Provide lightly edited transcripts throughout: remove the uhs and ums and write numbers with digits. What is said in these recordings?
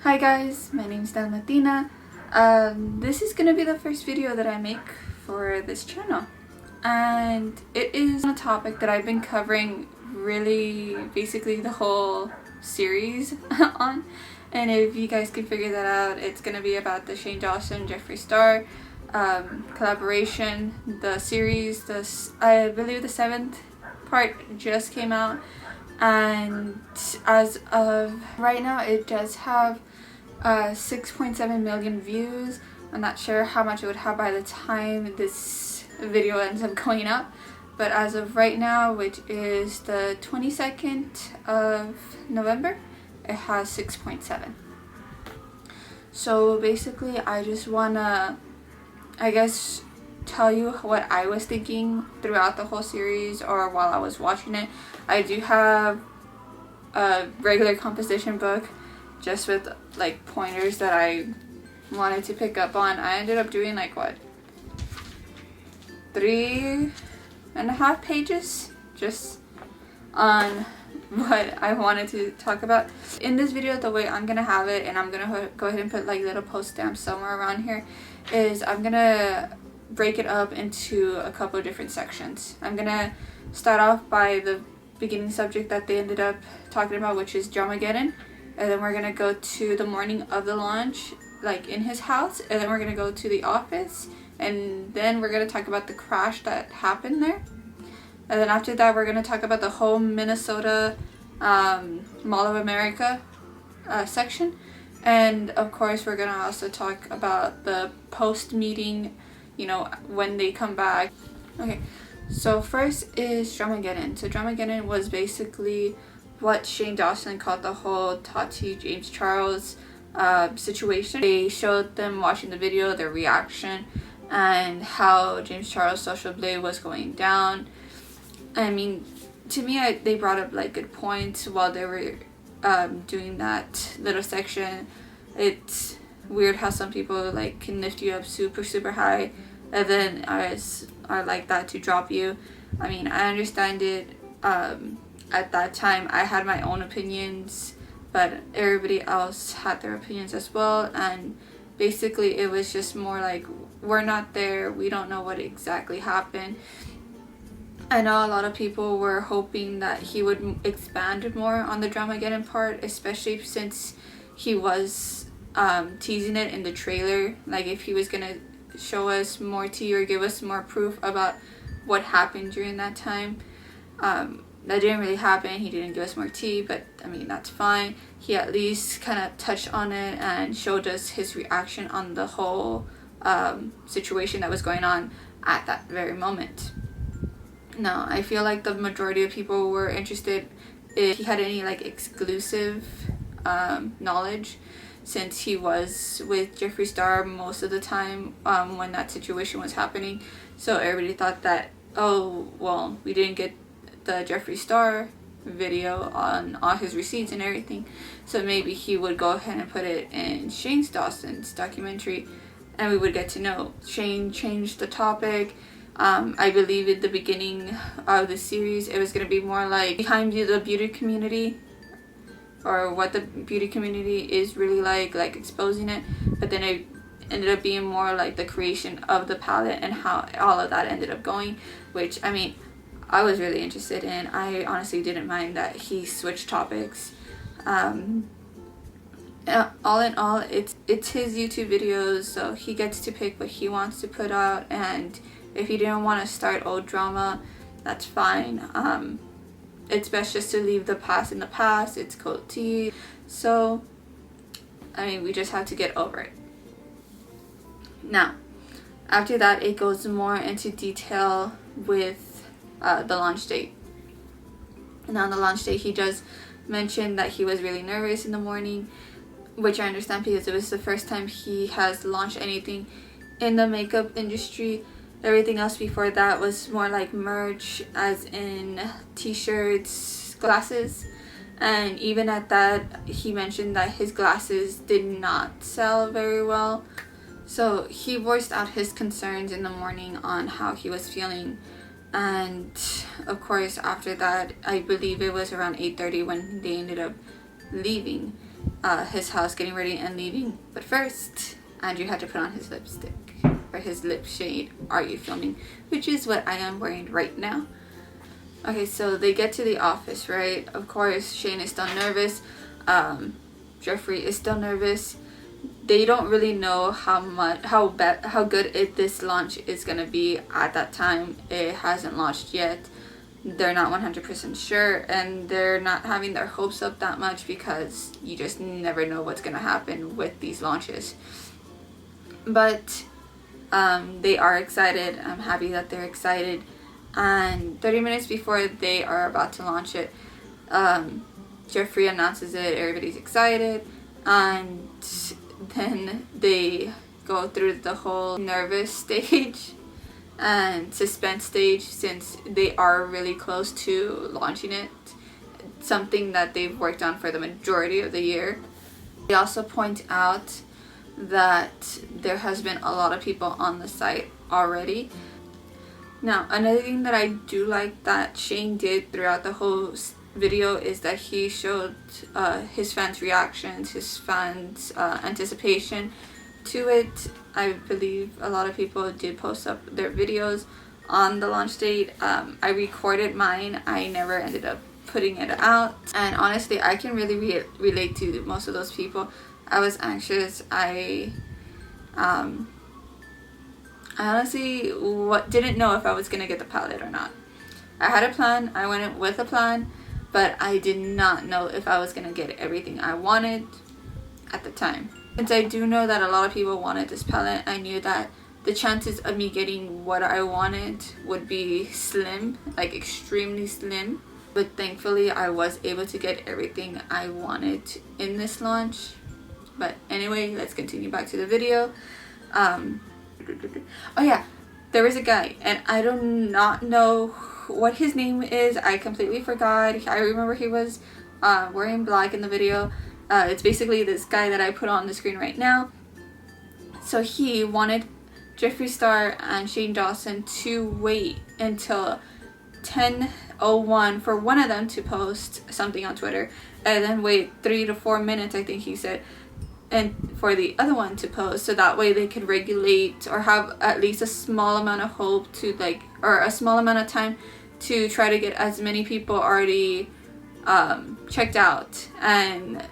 Hi guys, my name is Dalmatina. This is gonna be the first video that I make for this channel, and it is a topic that I've been covering really basically the whole series on. And if you guys can figure that out, it's gonna be about the Shane Dawson Jeffree Star collaboration. The series, I believe the 7th part just came out, and as of right now it does have 6.7 million views. I'm not sure how much it would have by the time this video ends up going up, but as of right now, which is the 22nd of November, it has 6.7. So basically I just wanna, I guess, tell you what I was thinking throughout the whole series or while I was watching it. I do have a regular composition book just with like pointers that I wanted to pick up on. I ended up doing like what, 3.5 pages just on what I wanted to talk about. In this video, the way I'm gonna have it, and I'm gonna go ahead and put like little post stamps somewhere around here, is I'm gonna break it up into a couple of different sections. I'm gonna start off by the beginning subject that they ended up talking about, which is Dramageddon, and then we're gonna go to the morning of the launch, like in his house, and then we're gonna go to the office, and then we're gonna talk about the crash that happened there, and then after that we're gonna talk about the whole Minnesota Mall of America section, and of course we're gonna also talk about the post meeting, you know, when they come back. Okay, so first is Dramageddon. So Dramageddon was basically what Shane Dawson called the whole Tati James Charles situation. They showed them watching the video, their reaction, and how James Charles' social blade was going down. I mean, to me, they brought up like good points while they were doing that little section. It's weird how some people like can lift you up super high, and then others are like that to drop you. I mean, I understand it. At that time I had my own opinions, but everybody else had their opinions as well, and basically it was just more like, we're not there, we don't know what exactly happened. I know a lot of people were hoping that he would expand more on the Dramageddon part, especially since he was teasing it in the trailer, like if he was gonna show us more tea or give us more proof about what happened during that time. That didn't really happen. He didn't give us more tea, but I mean, that's fine. He at least kind of touched on it and showed us his reaction on the whole situation that was going on at that very moment. Now, I feel like the majority of people were interested if he had any like exclusive knowledge, since he was with Jeffree Star most of the time when that situation was happening. So everybody thought that, oh, well, we didn't get the Jeffree Star video on all his receipts and everything, so maybe he would go ahead and put it in Shane Dawson's documentary, and we would get to know. Shane changed the topic. I believe at the beginning of the series it was going to be more like behind the beauty community, or what the beauty community is really like exposing it, but then it ended up being more like the creation of the palette and how all of that ended up going, which I mean, I was really interested in. I honestly didn't mind that he switched topics. All in all, it's his YouTube videos, so he gets to pick what he wants to put out, and if he didn't want to start old drama, that's fine. It's best just to leave the past in the past. It's cold tea. So, I mean, we just have to get over it. Now, after that, it goes more into detail with the launch date. And on the launch date, he does mention that he was really nervous in the morning, which I understand because it was the first time he has launched anything in the makeup industry. Everything else before that was more like merch, as in t-shirts, glasses, and even at that he mentioned that his glasses did not sell very well. So he voiced out his concerns in the morning on how he was feeling. And of course after that, I believe it was around 8:30 when they ended up leaving. his house, getting ready and leaving. But first, Andrew had to put on his lipstick, or his lip shade. Are you filming? Which is what I am wearing right now. Okay, so they get to the office, right? Of course, Shane is still nervous. Jeffrey is still nervous. They don't really know how good this launch is gonna be at that time. It hasn't launched yet. They're not 100% sure, and they're not having their hopes up that much because you just never know what's gonna happen with these launches. But they are excited. I'm happy that they're excited. And 30 minutes before they are about to launch it, Jeffrey announces it. Everybody's excited, and then they go through the whole nervous stage and suspense stage, since they are really close to launching it, something that they've worked on for the majority of the year. They also point out that there has been a lot of people on the site already. Now, another thing that I do like that Shane did throughout the whole video is that he showed his fans' reactions, his fans' anticipation to it. I believe a lot of people did post up their videos on the launch date. I recorded mine. I never ended up putting it out, and honestly I can really relate to most of those people. I was anxious. I honestly didn't know if I was gonna get the palette or not. I had a plan. I went in with a plan, but I did not know if I was gonna get everything I wanted at the time. Since I do know that a lot of people wanted this palette, I knew that the chances of me getting what I wanted would be slim, like extremely slim. But thankfully I was able to get everything I wanted in this launch. But anyway, let's continue back to the video. Oh yeah, there was a guy, and I do not know what his name is. I completely forgot. I remember he was wearing black in the video. It's basically this guy that I put on the screen right now. So he wanted Jeffree Star and Shane Dawson to wait until 10:01 for one of them to post something on Twitter, and then wait 3 to 4 minutes, I think he said, and for the other one to post, so that way they could regulate or have at least a small amount of hope to or a small amount of time to try to get as many people already checked out, and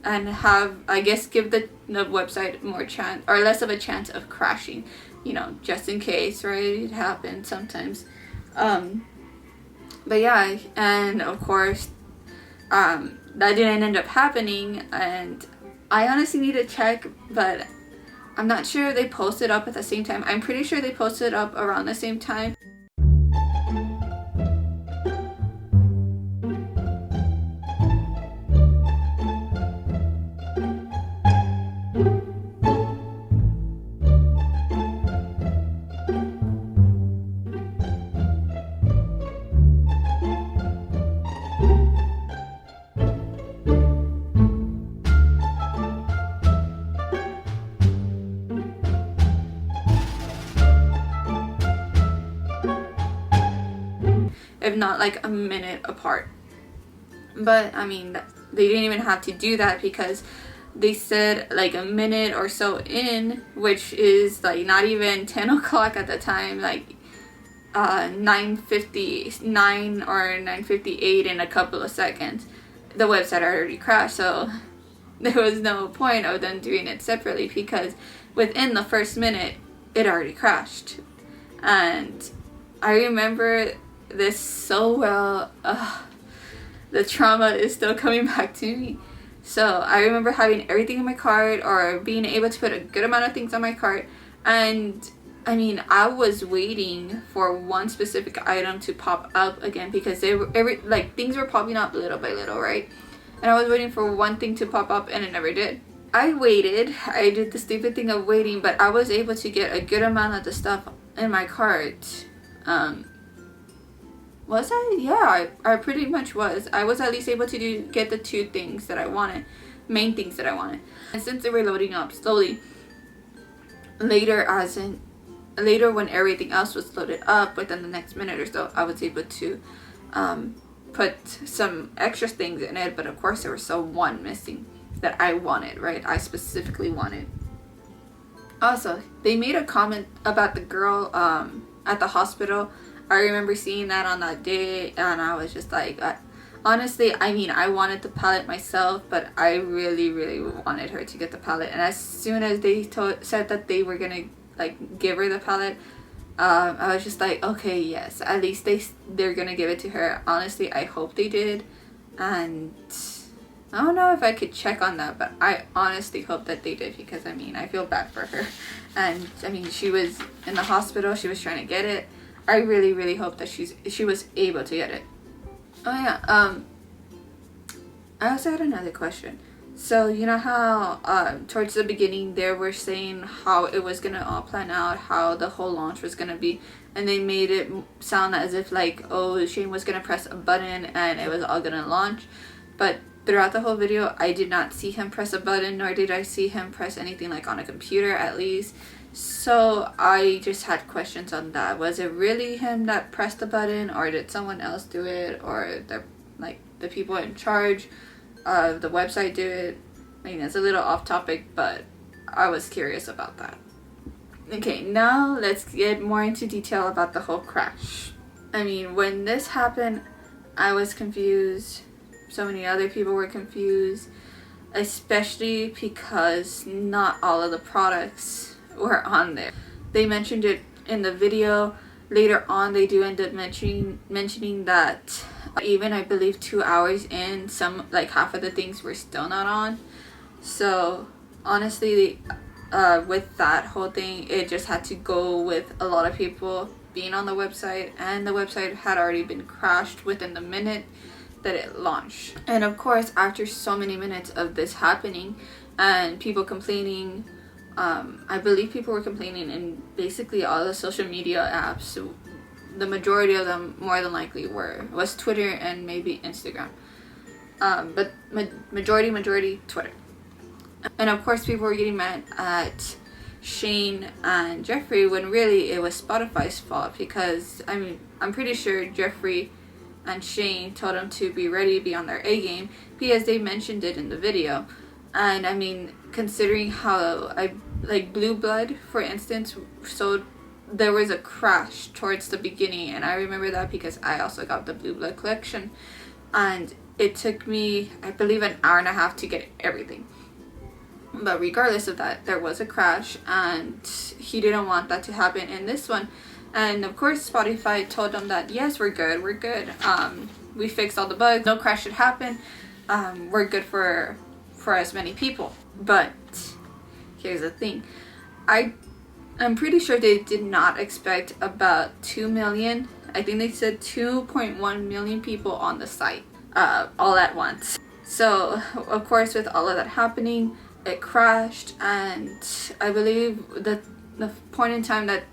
have, I guess, give the website more chance, or less of a chance of crashing, you know, just in case, right? It happens sometimes. But yeah, and of course that didn't end up happening, and I honestly need to check, but I'm not sure they posted up at the same time. I'm pretty sure they posted up around the same time. If not like a minute apart. But I mean, they didn't even have to do that, because they said like a minute or so in, which is like not even 10 o'clock at the time, like 9:59 or 9:58 in a couple of seconds, the website already crashed. So there was no point of them doing it separately, because within the first minute it already crashed. And I remember this so well. The trauma is still coming back to me. So I remember having everything in my cart, or being able to put a good amount of things on my cart, and I mean, I was waiting for one specific item to pop up again, because they were things were popping up little by little, right? And I was waiting for one thing to pop up, and it never did. I waited. I did the stupid thing of waiting, but I was able to get a good amount of the stuff in my cart. Was I? Yeah, I pretty much was. I was at least able to get the two things that I wanted, main things that I wanted. And since they were loading up slowly, later when everything else was loaded up, within the next minute or so, I was able to put some extra things in it, but of course there was still one missing. that I wanted, right? I specifically wanted. Also, they made a comment about the girl at the hospital. I remember seeing that on that day, and I was just like, honestly, I mean, I wanted the palette myself, but I really, really wanted her to get the palette. And as soon as they said that they were gonna like give her the palette, I was just like, okay, yes, at least they're gonna give it to her. Honestly, I hope they did, and I don't know if I could check on that, but I honestly hope that they did, because I mean, I feel bad for her. And I mean, she was in the hospital, she was trying to get it. I really, really hope that she was able to get it. Oh yeah, I also had another question. So you know how towards the beginning they were saying how it was gonna all plan out, how the whole launch was gonna be, and they made it sound as if like, oh, Shane was gonna press a button and it was all gonna launch. But throughout the whole video, I did not see him press a button, nor did I see him press anything like on a computer, at least. So I just had questions on that. Was it really him that pressed the button, or did someone else do it, or the people in charge of the website do it? I mean, it's a little off topic, but I was curious about that. Okay, now let's get more into detail about the whole crash. I mean, when this happened, I was confused. So many other people were confused, especially because not all of the products were on there. They mentioned it in the video. Later on, they do end up mentioning that even, I believe, 2 hours in, some like half of the things were still not on. So honestly, with that whole thing, it just had to go with a lot of people being on the website, and the website had already been crashed within the minute that it launched. And of course, after so many minutes of this happening and people complaining, I believe people were complaining in basically all the social media apps. So the majority of them, more than likely, was Twitter and maybe Instagram, but majority Twitter. And of course, people were getting mad at Shane and Jeffrey when really it was Spotify's fault, because I mean, I'm pretty sure Jeffrey and Shane told them to be ready, be on their A game, because they mentioned it in the video. And I mean, considering how Blue Blood, for instance, so there was a crash towards the beginning, and I remember that because I also got the Blue Blood collection, and it took me, I believe, an hour and a half to get everything. But regardless of that, there was a crash, and he didn't want that to happen in this one. And of course, Spotify told them that, yes, we're good. We fixed all the bugs. No crash should happen. We're good for as many people. But here's the thing. I'm pretty sure they did not expect about 2 million. I think they said 2.1 million people on the site all at once. So, of course, with all of that happening, it crashed. And I believe the point in time that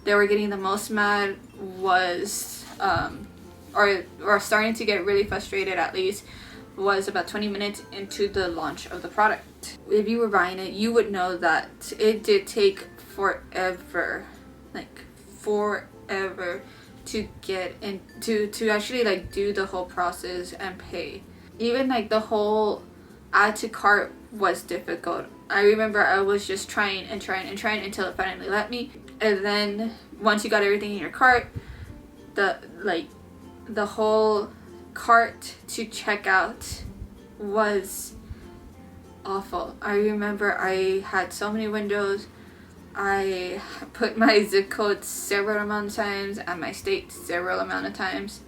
they were getting the most mad was, or starting to get really frustrated at least, was about 20 minutes into the launch of the product. If you were buying it, you would know that it did take forever to get in, to actually like do the whole process and pay. Even like the whole add to cart was difficult. I remember I was just trying until it finally let me. And then once you got everything in your cart, the whole cart to check out was awful. I remember I had so many windows. I put my zip code several amount of times and my state several amount of times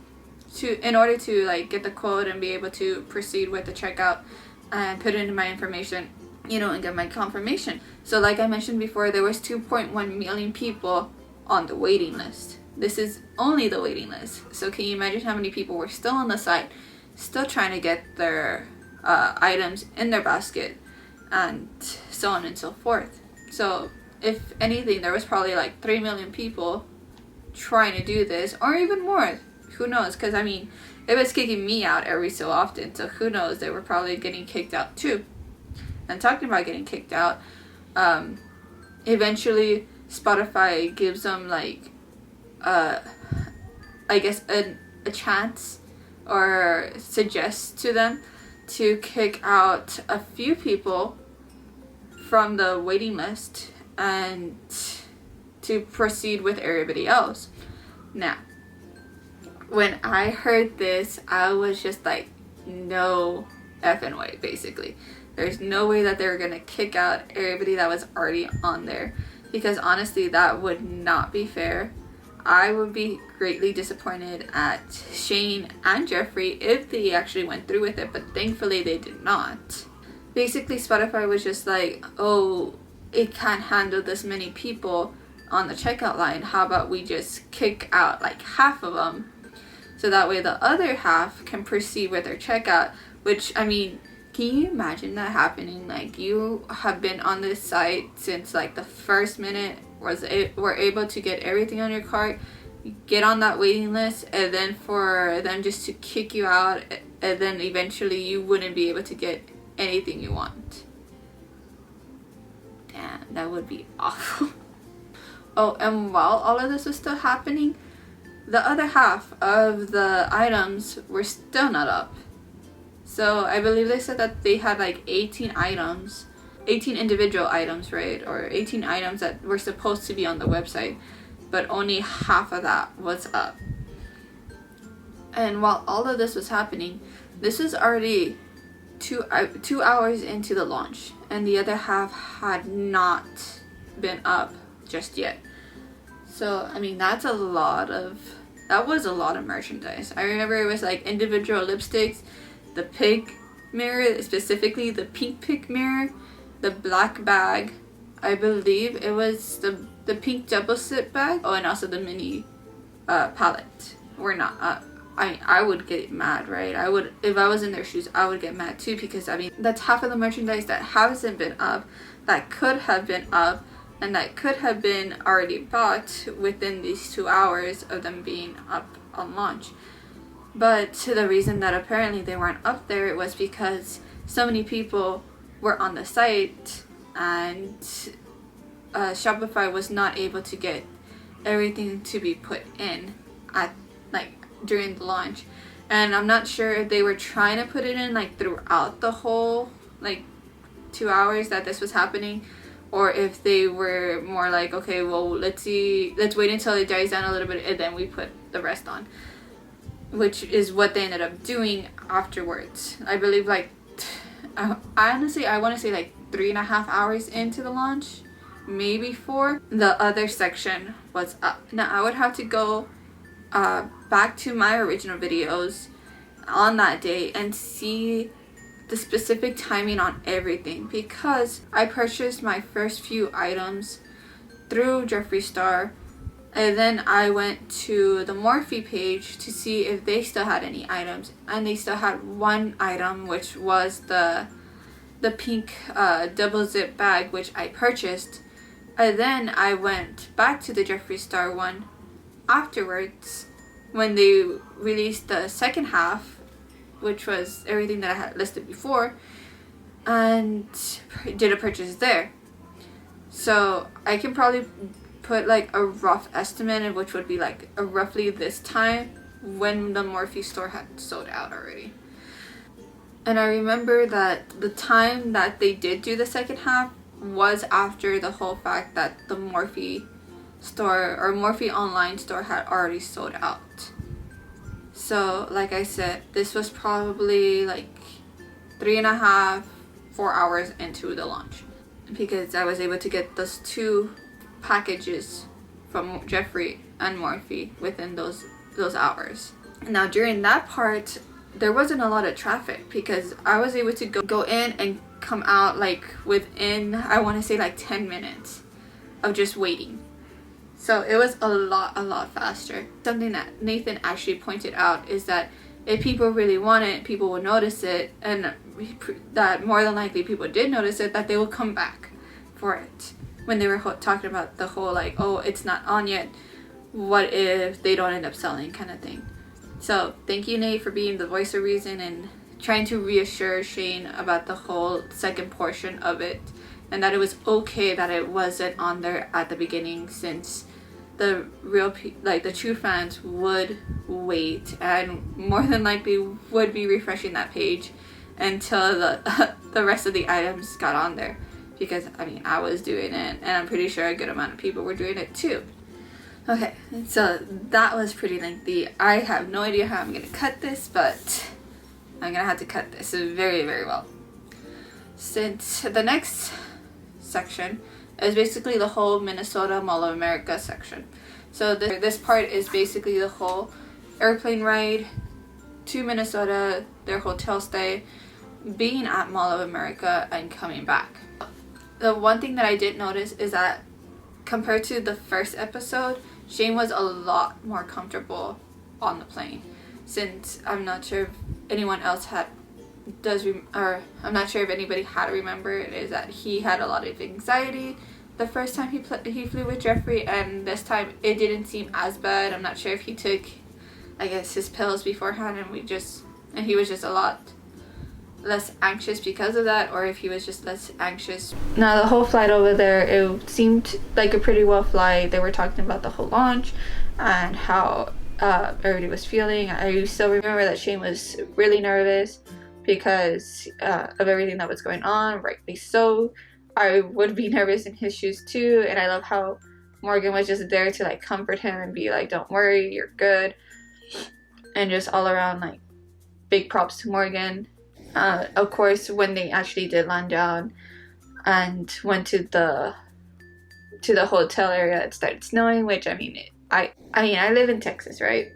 in order to like get the code and be able to proceed with the checkout and put in my information, and get my confirmation. So like I mentioned before, there was 2.1 million people on the waiting list. This is only the waiting list. So can you imagine how many people were still on the site, still trying to get their items in their basket, and so on and so forth. So if anything, there was probably like 3 million people trying to do this, or even more. Who knows? Because I mean, it was kicking me out every so often, so who knows, they were probably getting kicked out too. And talking about getting kicked out, eventually Spotify gives them like I guess a chance, or suggests to them to kick out a few people from the waiting list and to proceed with everybody else. Now, when I heard this, I was just like, no effing way, basically. There's no way that they were gonna kick out everybody that was already on there, because honestly, that would not be fair. I would be greatly disappointed at Shane and Jeffrey if they actually went through with it, but thankfully they did not. Basically, Spotify was just like, oh, it can't handle this many people on the checkout line. How about we just kick out like half of them, so that way the other half can proceed with their checkout. Which, I mean, can you imagine that happening? Like, you have been on this site since like the first minute, were able to get everything on your cart, get on that waiting list, and then for them just to kick you out, and then eventually you wouldn't be able to get anything you want. Damn, that would be awful. Oh, and while all of this was still happening, the other half of the items were still not up. So I believe they said that they had like 18 items, 18 individual items, right? Or 18 items that were supposed to be on the website, but only half of that was up. And while all of this was happening, this was already 2 hours into the launch, and the other half had not been up just yet. So, I mean, that was a lot of merchandise. I remember it was like individual lipsticks, the pig mirror, specifically the pink pig mirror, the black bag, I believe it was the pink double zip bag, oh, and also the mini palette were not up. I would get mad, right? I would, if I was in their shoes, I would get mad too, because I mean, that's half of the merchandise that hasn't been up, that could have been up, and that could have been already bought within these 2 hours of them being up on launch. But the reason that apparently they weren't up there, it was because so many people were on the site, and Shopify was not able to get everything to be put in at like during the launch. And I'm not sure if they were trying to put it in like throughout the whole like 2 hours that this was happening, or if they were more like, okay, well, let's wait until it dies down a little bit and then we put the rest on, which is what they ended up doing afterwards. I believe like honestly, I want to say like 3.5 hours into the launch, maybe 4, the other section was up. Now I would have to go back to my original videos on that day and see the specific timing on everything, because I purchased my first few items through Jeffree Star, and then I went to the Morphe page to see if they still had any items, and they still had one item, which was the pink double zip bag, which I purchased. And then I went back to the Jeffree Star one afterwards when they released the second half, which was everything that I had listed before, and did a purchase there. So I can probably put like a rough estimate of which would be like a roughly this time when the Morphe store had sold out already. And I remember that the time that they did do the second half was after the whole fact that the Morphe store or Morphe online store had already sold out. So like I said, this was probably like 3.5, 4 hours into the launch, because I was able to get those 2 packages from Jeffree and Morphe within those hours. Now during that part, there wasn't a lot of traffic, because I was able to go in and come out like within, I want to say like 10 minutes of just waiting. So it was a lot faster. Something that Nathan actually pointed out is that if people really want it, people will notice it, and that more than likely people did notice it, that they will come back for it. When they were talking about the whole like, oh, it's not on yet, what if they don't end up selling kind of thing. So thank you, Nate, for being the voice of reason and trying to reassure Shane about the whole second portion of it, and that it was okay that it wasn't on there at the beginning, since the the true fans would wait and more than likely would be refreshing that page until the rest of the items got on there, because I mean I was doing it, and I'm pretty sure a good amount of people were doing it too. Okay, so that was pretty lengthy. I have no idea how I'm gonna cut this, but I'm gonna have to cut this very, very well. Since the next section is basically the whole Minnesota Mall of America section. So this part is basically the whole airplane ride to Minnesota, their hotel stay, being at Mall of America, and coming back. The one thing that I did notice is that compared to the first episode, Shane was a lot more comfortable on the plane. Since I'm not sure if anyone else I'm not sure if anybody had to remember it, is that he had a lot of anxiety the first time he flew with Jeffrey, and this time it didn't seem as bad. I'm not sure if he took, I guess, his pills beforehand, and he was just a lot less anxious because of that, or if he was just less anxious. Now, the whole flight over there, it seemed like a pretty well flight. They were talking about the whole launch and how everybody was feeling. I still remember that Shane was really nervous because of everything that was going on, rightly so. I would be nervous in his shoes too, and I love how Morgan was just there to like comfort him and be like, don't worry, you're good, and just all around like big props to Morgan. Of course, when they actually did land down and went to the hotel area, it started snowing, which I mean I live in Texas, right?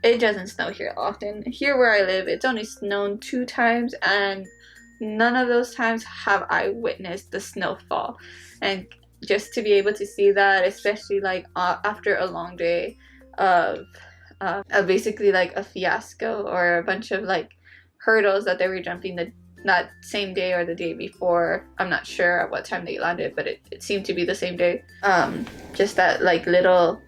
It doesn't snow here often. Here where I live, it's only snowed 2 times, and none of those times have I witnessed the snowfall. And just to be able to see that, especially like after a long day of basically like a fiasco or a bunch of like hurdles that they were jumping that same day or the day before. I'm not sure at what time they landed, but it seemed to be the same day. Just that like little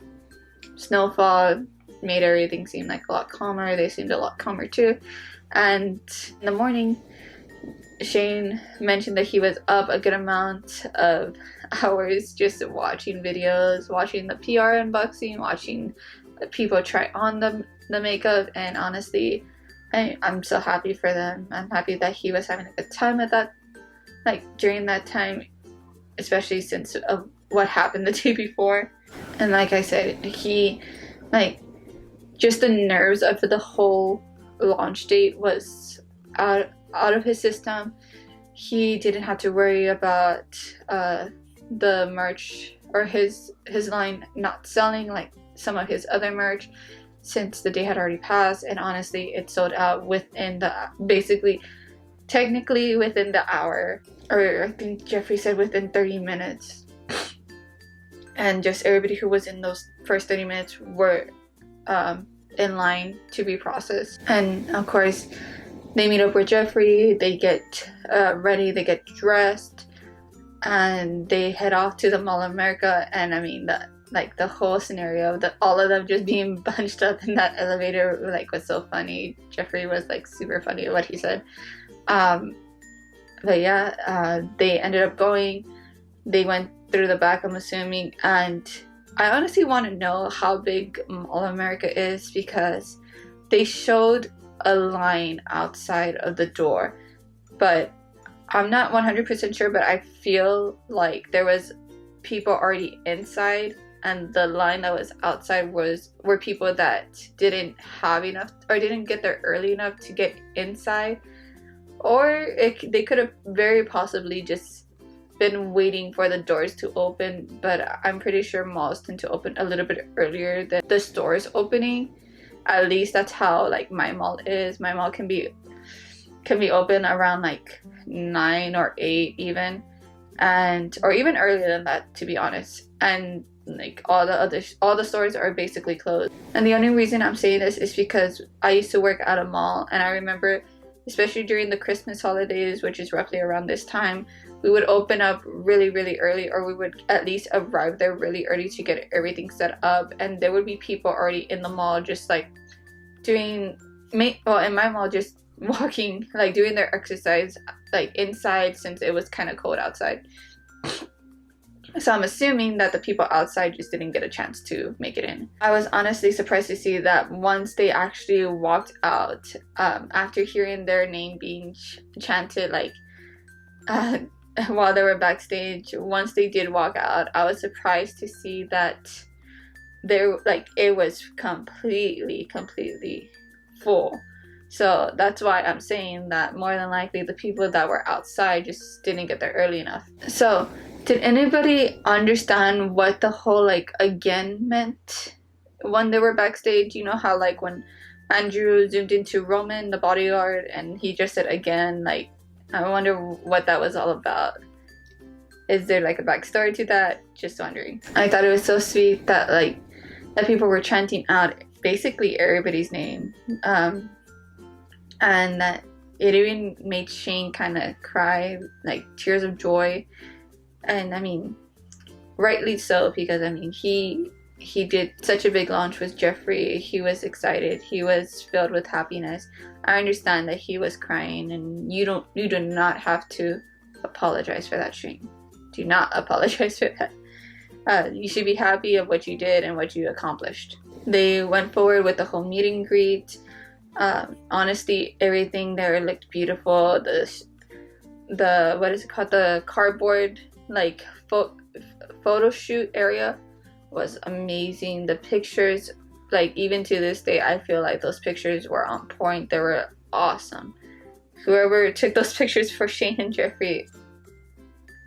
snowfall made everything seem like a lot calmer. They seemed a lot calmer too. And in the morning, Shane mentioned that he was up a good amount of hours just watching videos, watching the PR unboxing, watching people try on the makeup, and honestly, I'm so happy for them. I'm happy that he was having a good time at that, like during that time, especially since of what happened the day before. And like I said, he, like, just the nerves of the whole launch date was out of his system. He didn't have to worry about the merch or his line not selling like some of his other merch, since the day had already passed. And honestly, it sold out within technically within the hour, or I think Jeffrey said within 30 minutes. And just everybody who was in those first 30 minutes were in line to be processed. And of course, they meet up with Jeffrey, they get ready, they get dressed, and they head off to the Mall of America. And I mean, the whole scenario, all of them just being bunched up in that elevator, like, was so funny. Jeffrey was like super funny at what he said. But yeah, they ended up going. They went through the back, I'm assuming, and I honestly want to know how big Mall of America is, because they showed a line outside of the door, but I'm not 100% sure, but I feel like there was people already inside, and the line that was outside were people that didn't have enough or didn't get there early enough to get inside, or they could have very possibly just been waiting for the doors to open. But I'm pretty sure malls tend to open a little bit earlier than the stores opening. At least that's how like my mall is. My mall can be open around like 9 or 8 even, or even earlier than that, to be honest. And like all the stores are basically closed. And the only reason I'm saying this is because I used to work at a mall, and I remember, especially during the Christmas holidays, which is roughly around this time, we would open up really, really early, or we would at least arrive there really early to get everything set up. And there would be people already in the mall just like in my mall, just walking, like doing their exercise like inside, since it was kind of cold outside. So I'm assuming that the people outside just didn't get a chance to make it in. I was honestly surprised to see that once they actually walked out, after hearing their name being chanted, like while they were backstage, once they did walk out, I was surprised to see that it was completely full. So that's why I'm saying that more than likely the people that were outside just didn't get there early enough. So did anybody understand what the whole like again meant when they were backstage? You know how like when Andrew zoomed into Roman, the bodyguard, and he just said again, like, I wonder what that was all about. Is there like a backstory to that? Just wondering. I thought it was so sweet that that people were chanting out basically everybody's name, and that it even made Shane kind of cry, like tears of joy. And I mean, rightly so, because I mean he did such a big launch with Jeffree. He was excited. He was filled with happiness. I understand that he was crying, and you do not have to apologize for that, Shane. Do not apologize for that. You should be happy of what you did and what you accomplished. They went forward with the whole meet and greet. Honestly, everything there looked beautiful. The what is it called? The cardboard like photo shoot area was amazing. The pictures, like even to this day, I feel like those pictures were on point. They were awesome. Whoever took those pictures for Shane and Jeffree,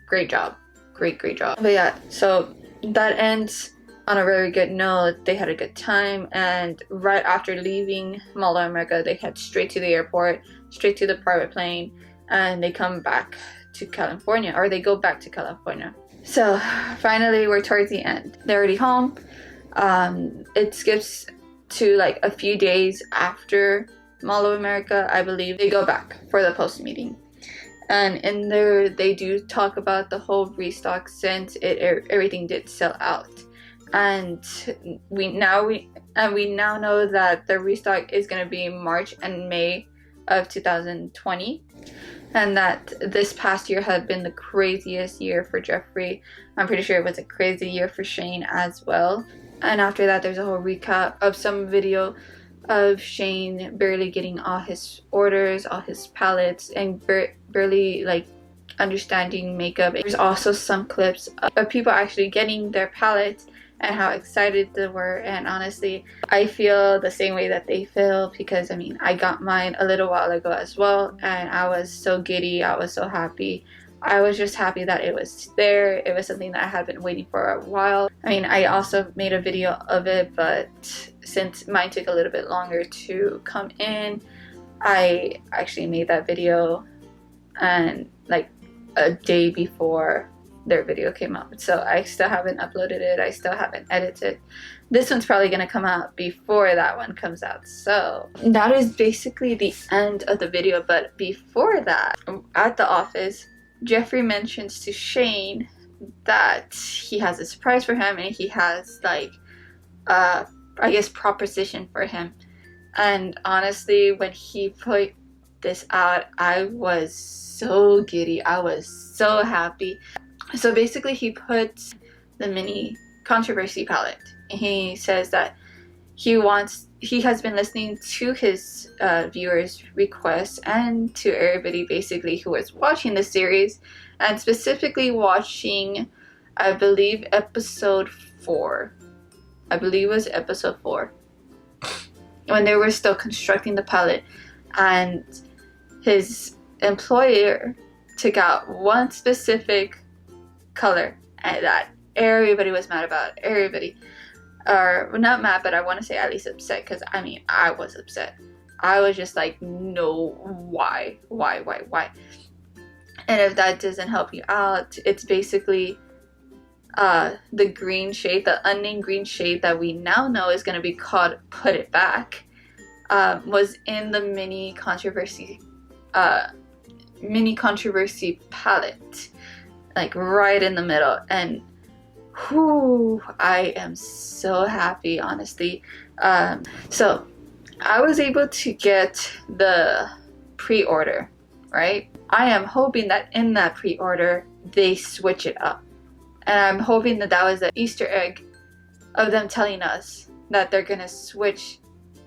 great job. Great job. But yeah, so that ends on a very good note. They had a good time, and right after leaving Mall of America, they head straight to the airport, straight to the private plane, and they come back to California, or they go back to California. So finally, we're towards the end. They're already home. It skips to like a few days after Mall of America, I believe. They go back for the post meeting. And in there, they do talk about the whole restock, since everything did sell out, and we now know that the restock is going to be March and May of 2020, and that this past year had been the craziest year for Jeffree. I'm pretty sure it was a crazy year for Shane as well. And after that, there's a whole recap of some video of Shane barely getting all his orders, all his palettes, and barely like understanding makeup. There's also some clips of people actually getting their palettes and how excited they were. And honestly, I feel the same way that they feel, because I mean, I got mine a little while ago as well, and I was so giddy. I was so happy. I was just happy that it was there. It was something that I had been waiting for a while. I mean, I also made a video of it, but since mine took a little bit longer to come in, I actually made that video and like a day before their video came out. So I still haven't uploaded it. I still haven't edited. This one's probably going to come out before that one comes out. So that is basically the end of the video. But before that, at the office, Jeffree mentions to Shane that he has a surprise for him, and he has like I guess proposition for him. And honestly, when he put this out, I was so giddy. I was so happy. So basically, he puts the mini controversy palette. He says that he has been listening to his viewers' requests and to everybody basically who was watching the series, and specifically watching, I believe, episode 4. I believe it was episode 4, when they were still constructing the palette, and his employer took out one specific color and that everybody was mad about. Everybody, or not mad, but I want to say at least upset, because I mean, I was upset. I was just like, no, why? And if that doesn't help you out, it's basically the green shade, the unnamed green shade that we now know is going to be called Put It Back, was in the mini controversy palette, like right in the middle. And whoo, I am so happy, honestly. So I was able to get the pre-order, right? I am hoping that in that pre-order they switch it up And I'm hoping that that was an Easter egg of them telling us that they're gonna switch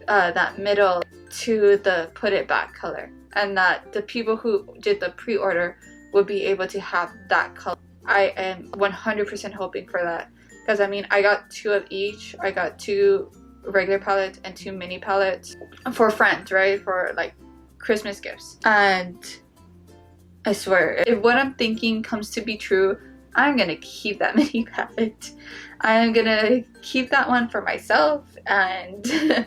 that middle to the put it back color, and that the people who did the pre-order would be able to have that color. I am 100% hoping for that, because I mean, I got 2 of each. I got 2 regular palettes and 2 mini palettes for friends, right? For like Christmas gifts. And I swear, if what I'm thinking comes to be true, I'm gonna keep that mini palette. I'm gonna keep that one for myself, and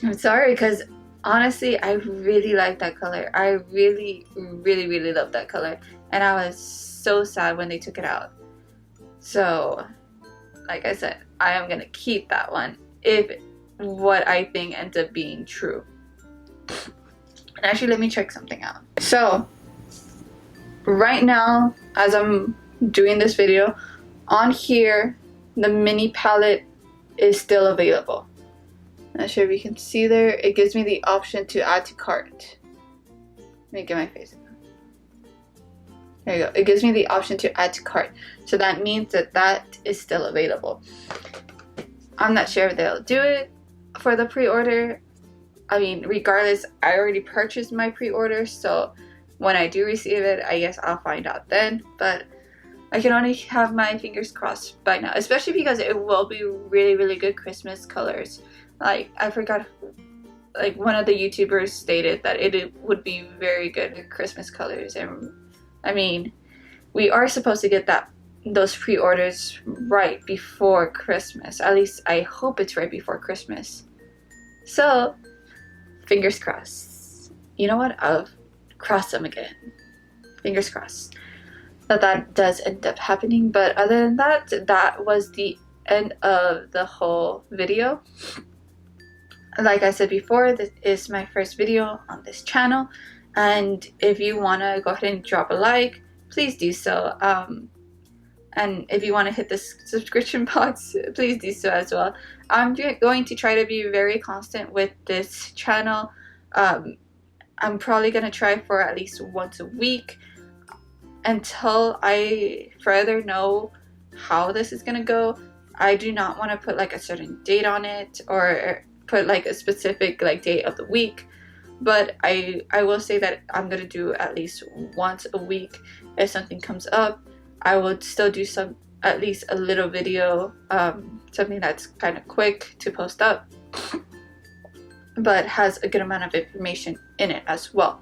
I'm sorry, because honestly, I really like that color. I really, really, really love that color, and I was so sad when they took it out. So, like I said, I am gonna keep that one if what I think ends up being true. And actually, let me check something out. So, right now, as I'm doing this video, on here, the mini palette is still available. Not sure if you can see there. It gives me the option to add to cart. Let me get my face. There you go. It gives me the option to add to cart. So that means that that is still available. I'm not sure if they'll do it for the pre-order. I mean, regardless, I already purchased my pre-order, so when I do receive it, I guess I'll find out then. But I can only have my fingers crossed by now, especially because it will be really, really good Christmas colors. Like, I forgot, like one of the YouTubers stated that it would be very good Christmas colors. And I mean, we are supposed to get those pre-orders right before Christmas. At least I hope it's right before Christmas. So, fingers crossed. You know what? I'll cross them again. Fingers crossed that does end up happening. But other than that, that was the end of the whole video. Like I said before, this is my first video on this channel, and if you want to go ahead and drop a like, please do so. And if you want to hit the subscription box, please do so as well. I'm going to try to be very constant with this channel. I'm probably going to try for at least once a week until I further know how this is going to go. I do not want to put like a certain date on it or put like a specific like day of the week, but I will say that I'm gonna do at least once a week. If something comes up, I would still do at least a little video, something that's kind of quick to post up, but has a good amount of information in it as well.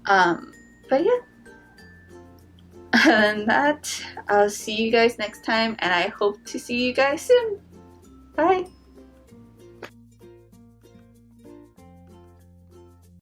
But yeah, other than that, I'll see you guys next time, and I hope to see you guys soon. Bye.